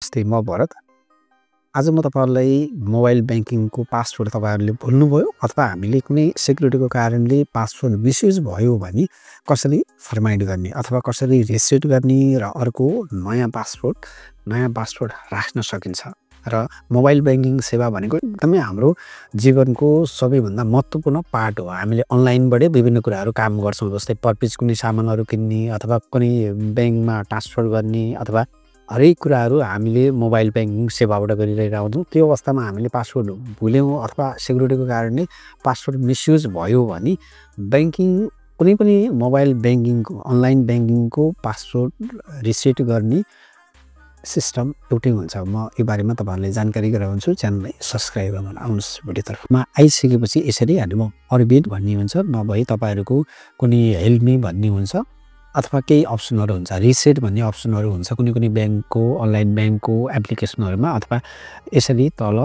नमस्ते, म भरत। आज म तपाईहरुलाई मोबाइल ब्याङ्किङको पासवर्ड तपाईहरुले भुल्नुभयो अथवा हामीले कुनै सेक्युरिटीको कारणले पासवर्ड मिसयुज भयो भने कसरी फर्माइट गर्ने अथवा कसरी रिसेट गर्ने र अर्को नयाँ पासवर्ड राख्न सकिन्छ। र मोबाइल ब्याङ्किङ सेवा भनेको एकदमै हाम्रो जीवनको सबैभन्दा महत्त्वपूर्ण पार्ट हो। हामीले अनलाइनबाटै विभिन्न कुराहरू काम गर्छौँ, जस्तै परचेज कुनै सामानहरू किन्ने अथवा कुनै ब्याङ्कमा ट्रान्सफर गर्ने अथवा हरेक कुराहरू हामीले मोबाइल ब्याङ्किङ सेवाबाट गरिरहेका हुन्छौँ। त्यो अवस्थामा हामीले पासवर्ड भुल्यौँ अथवा सेक्युरिटीको कारणले पासवर्ड मिसयुज भयो भने कुनै पनि मोबाइल ब्याङ्किङको अनलाइन ब्याङ्किङको पासवर्ड रिसेट गर्ने सिस्टम एउटै हुन्छ। म यो बारेमा तपाईहरुलाई जानकारी गराउँछु। च्यानललाई सब्स्क्राइब गर्न आउनुहोस्। भिडियोतर्फमा आइसकेपछि यसरी हाम्रोमा अर्बिट भन्ने हुन्छ, नभए तपाईहरुको कुनै हेल्प मी भन्ने हुन्छ अथवा केही अप्सनहरू हुन्छ, रिसेट भन्ने अप्सनहरू हुन्छ कुनै ब्याङ्कको अनलाइन ब्याङ्कको एप्लिकेसनहरुमा अथवा यसरी तल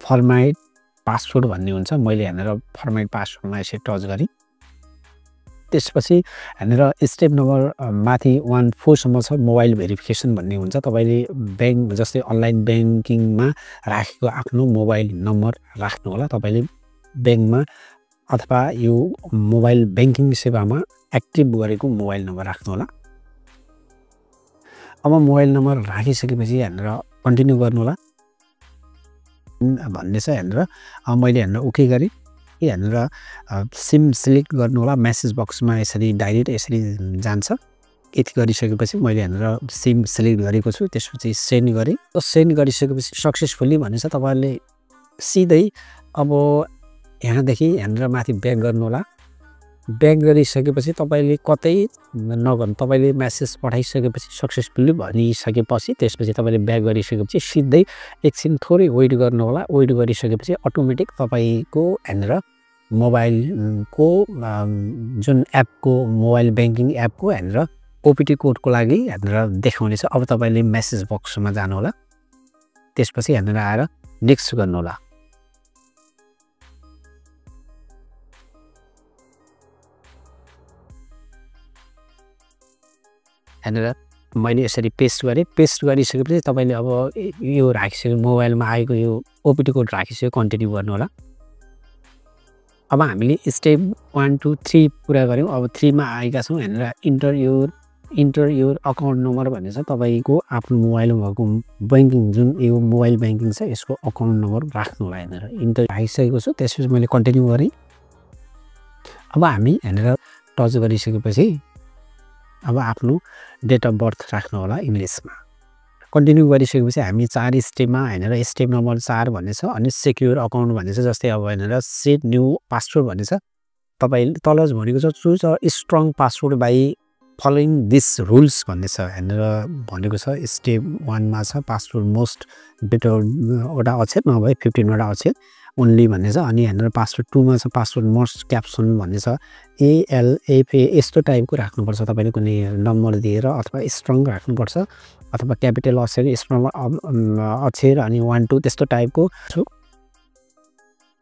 फर्माइट पासवर्ड भन्ने हुन्छ। मैले यहाँनिर फर्माइट पासवर्डमा यसरी टच गरेँ। त्यसपछि यहाँनिर स्टेप नम्बर माथि 14 सम्म छ मोबाइल भेरिफिकेसन भन्ने हुन्छ। तपाईले ब्याङ्क जस्तै अनलाइन ब्याङ्किङमा राखेको आफ्नो मोबाइल नम्बर राख्नु होला। तपाईले ब्याङ्कमा अथवा यो मोबाइल ब्याङ्किङ सेवामा एक्टिभ गरेको मोबाइल नम्बर राख्नु होला। अब मोबाइल नम्बर राखिसकेपछि यहाँनिर कन्टिन्यू गर्नु होला भन्ने छ। यहाँनिर मैले यहाँनिर ओके गरेँ। यहाँनिर सिम सिलेक्ट गर्नु होला। मेसेज बक्समा यसरी डाइरेक्ट यसरी जान्छ। यति गरिसकेपछि मैले यहाँनिर सिम सिलेक्ट गरेको छु। त्यसपछि सेन्ड गरेँ। सेन्ड गरिसकेपछि सक्सेसफुली भनेछ। तपाईहरुले सिधै अब यहाँदेखि यहाँनिर माथि ब्याक गर्नु होला। ब्याक गरिसकेपछि तपाईले कतै नगर्नु, तपाईले मेसेज पठाइसकेपछि सक्सेसफुली भनिसकेपछि त्यसपछि तपाईले ब्याक गरिसकेपछि सिधै एकछिन थोरै वेट गर्नु होला। वेट गरिसकेपछि अटोमेटिक तपाईको यहाँनिर मोबाइलको जुन एपको मोबाइल ब्याङ्किङ एपको यहाँनिर ओपिटी कोडको लागि यहाँनिर देखाउने छ। अब तपाईले मेसेज बक्समा जानु होला। त्यसपछि यहाँनिर आएर नेक्स्ट गर्नु होला। यहाँनिर मैले यसरी पेस्ट गरेँ। पेस्ट गरिसकेपछि तपाईले अब यो राखिसक्यो, मोबाइलमा आएको यो ओपिटी कोड राखिसक्यो, कन्टिन्यू गर्नु होला। अब हामीले स्टेप 1 2 3 पुरा गर्यौँ। अब 3 मा आएका छौँ। यहाँनिर इन्टर योर अकाउन्ट नम्बर भन्ने छ। तपाईको आफ्नो मोबाइलमा भएको ब्याङ्किङ जुन यो मोबाइल ब्याङ्किङ छ यसको अकाउन्ट नम्बर राख्नु होला। यहाँनिर इन्टर राखिसकेको छु। त्यसपछि मैले कन्टिन्यू गरेँ। अब हामी यहाँनिर टच गरिसकेपछि अब आफ्नो डेट अफ बर्थ राख्नु होला इङ्ग्लिसमा। कन्टिन्यू गरिसकेपछि हामी 4 स्टेपमा यहाँनिर स्टेप नम्बर 4 भन्ने छ अनि सेक्युर अकाउन्ट भन्ने छ। जस्तै अब यहाँनिर सेट न्यू पासवर्ड भन्ने छ। तपाईले तल भनेको छ choose a strong password by following this rules भन्ने छ। यहाँनिर भनेको छ स्टेप 1 मा छ पासवर्ड मोस्ट बेटर वटा अक्षर नभए 15 वटा अक्षर ओन्ली भन्ने छ। अनि यहाँनिर पासवर्ड 2 मा छ पासवर्ड मोस्ट क्याप्सन भन्ने छ। ALFA यस्तो टाइपको राख्नुपर्छ। तपाईले कुनै नम्बर दिएर अथवा स्ट्रङ राख्नुपर्छ अथवा क्यापिटल अक्षर स्मल अक्षर अनि 1 2 त्यस्तो टाइपको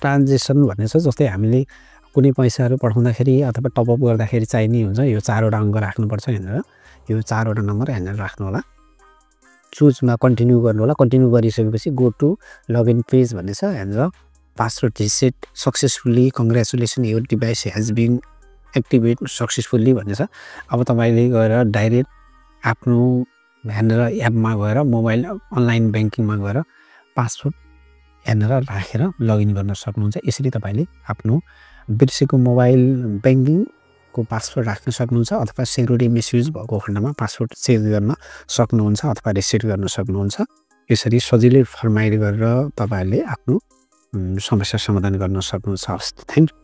ट्रान्जेक्सन भन्ने छ। जस्तै हामीले कुनै पैसाहरू पठाउँदाखेरि अथवा टपअप गर्दाखेरि चाहिने हुन्छ यो 4 वटा अङ्क राख्नुपर्छ। यहाँनिर यो 4 वटा नम्बर यहाँनिर राख्नु होला। चुजमा कन्टिन्यू गर्नु होला। कन्टिन्यू गरिसकेपछि गो टु लगइन पेज भन्ने छ। यहाँनिर password reset successfully congratulation your device has been activate successfully भन्ने छ। अब तपाईले गएर डाइरेक्ट आफ्नो यहाँनिर एपमा गएर मोबाइल अनलाइन ब्याङ्किङमा गएर पासवर्ड यहाँनिर राखेर लगइन गर्न सक्नुहुन्छ। यसरी तपाईले आफ्नो बिर्सेको मोबाइल ब्याङ्किङको पासवर्ड राख्न सक्नुहुन्छ अथवा सेक्युरिटी मिसयुज भएको खण्डमा पासवर्ड चेन्ज गर्न सक्नुहुन्छ अथवा रिसेट गर्न सक्नुहुन्छ। यसरी सजिलै फर्माइट गरेर तपाईहरुले आफ्नो समस्या समाधान गर्न सक्नुहुन्छ। Thank you.